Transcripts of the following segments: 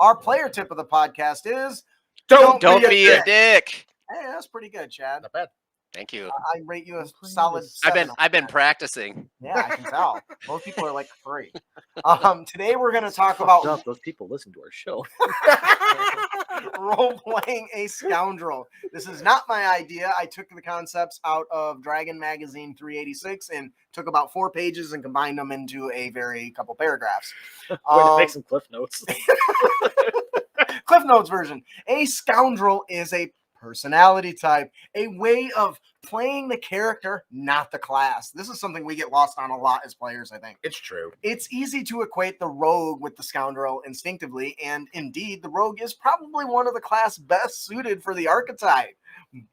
Our player tip of the podcast is Don't be a dick. Hey, that's pretty good, Chad. Not bad. Thank you. I rate you a solid I've 7. been practicing. Yeah, I can tell. Most people are like 3. Today we're going to talk about those people listen to our show. role-playing a scoundrel. This is not my idea. I took the concepts out of Dragon Magazine 386 and took about 4 pages and combined them into a couple paragraphs. We're going to make some Cliff Notes. Cliff Notes version. A scoundrel is a personality type, a way of playing the character, not the class. This is something we get lost on a lot as players, I think. It's true. It's easy to equate the rogue with the scoundrel instinctively, and indeed, the rogue is probably one of the class best suited for the archetype.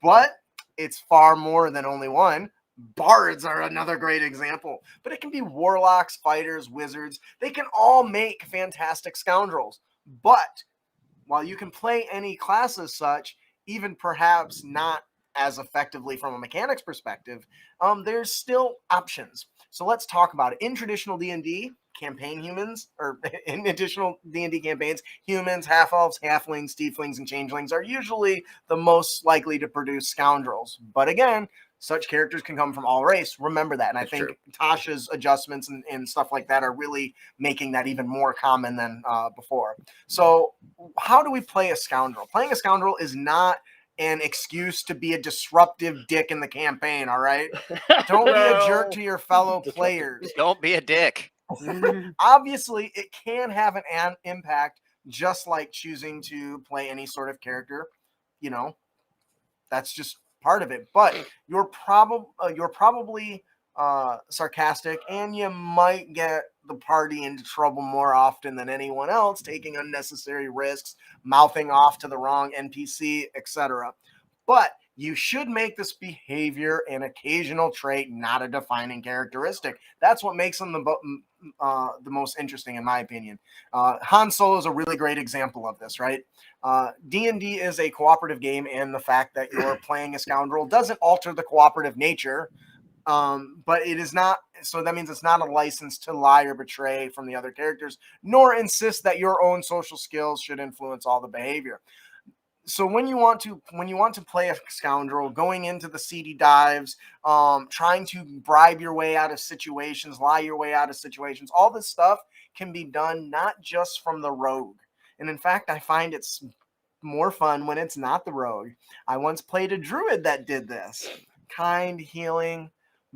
But it's far more than only one. Bards are another great example, but it can be warlocks, fighters, wizards. They can all make fantastic scoundrels. But while you can play any class as such, even perhaps not as effectively from a mechanics perspective, there's still options. So let's talk about it. In traditional D&D campaign humans, or in additional D&D campaigns, humans, half-elves, halflings, tieflings, and changelings are usually the most likely to produce scoundrels. But again, such characters can come from all race. Remember that. And I think Tasha's adjustments and stuff like that are really making that even more common than before. So how do we play a scoundrel? Playing a scoundrel is not an excuse to be a disruptive dick in the campaign, all right? Don't be a jerk to your fellow players. Don't be a dick. Obviously, it can have an impact, just like choosing to play any sort of character. You know, that's just part of it. But you're probably sarcastic, and you might get the party into trouble more often than anyone else, taking unnecessary risks, mouthing off to the wrong NPC, etc. But you should make this behavior an occasional trait, not a defining characteristic. That's what makes them the most interesting, in my opinion. Han Solo is a really great example of this, right? D&D is a cooperative game, and the fact that you're playing a scoundrel doesn't alter the cooperative nature. But it is not, so that means it's not a license to lie or betray from the other characters, nor insist that your own social skills should influence all the behavior. So when you want to play a scoundrel, going into the seedy dives, trying to bribe your way out of situations, lie your way out of situations, all this stuff can be done not just from the rogue. And in fact, I find it's more fun when it's not the rogue. I once played a druid that did this. Kind, healing,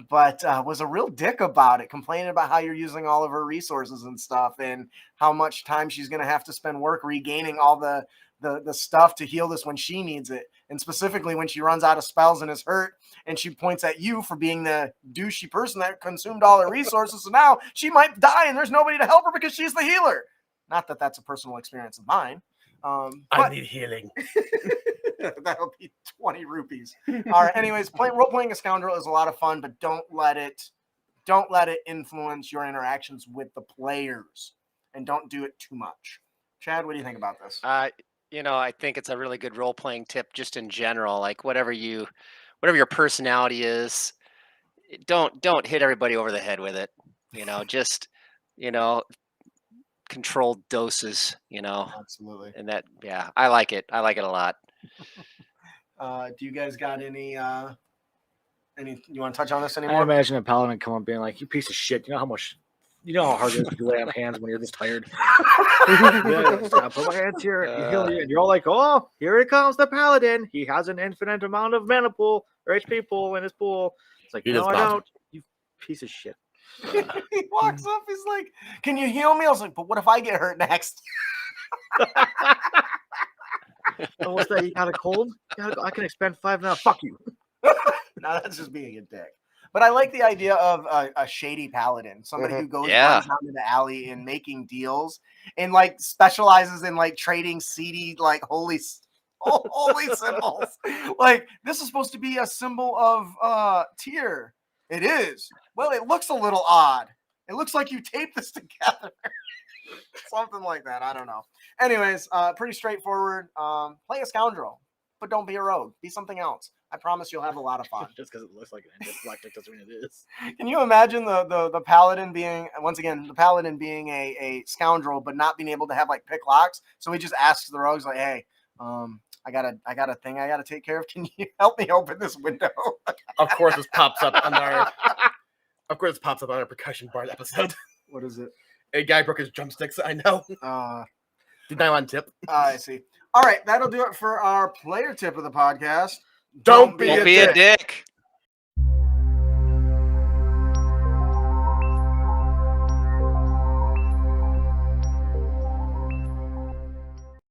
but was a real dick about it, complaining about how you're using all of her resources and stuff, and how much time she's going to have to spend work regaining all the stuff to heal this when she needs it. And specifically when she runs out of spells and is hurt, and she points at you for being the douchey person that consumed all her resources. So now she might die and there's nobody to help her because she's the healer. Not that that's a personal experience of mine. I need healing. That'll be 20 rupees. All right. Anyways, role-playing a scoundrel is a lot of fun, but don't let it influence your interactions with the players, and don't do it too much. Chad, what do you think about this? I think it's a really good role-playing tip just in general. Like whatever your personality is, don't hit everybody over the head with it. Just controlled doses. Absolutely. And that, yeah, I like it. I like it a lot. Do you guys got any? You want to touch on this anymore? I imagine a paladin come up being like, "You piece of shit! You know how hard it is to lay on hands when you're this tired." I put my hands here, you heal you, and you're all like, "Oh, here it comes, the paladin. He has an infinite amount of mana pool or HP pool in his pool." It's like, no, I don't. You piece of shit. He walks up. He's like, "Can you heal me?" I was like, "But what if I get hurt next?" What's that? You got a cold? I can expend 5 now. Fuck you. No, that's just being a dick. But I like the idea of a shady paladin, somebody who goes runs down to the alley and making deals, and like specializes in like trading seedy like holy symbols. Like, this is supposed to be a symbol of tier. It is. Well, it looks a little odd. It looks like you taped this together. Something like that. I don't know. Anyways, pretty straightforward. Play a scoundrel. but don't be a rogue. Be something else. I promise you'll have a lot of fun. Just because it looks like an dyslexic doesn't mean it is. Can you imagine the paladin being, once again, the paladin being a scoundrel, but not being able to have like pick locks? So he just asks the rogues like, "Hey, I got a thing I got to take care of. Can you help me open this window?" Of course, this pops up on our. Of course, it pops up on our percussion bar episode. What is it? A guy broke his drumsticks. I know. Did nylon tip? I see. All right, that'll do it for our player tip of the podcast. Don't be Don't be a dick.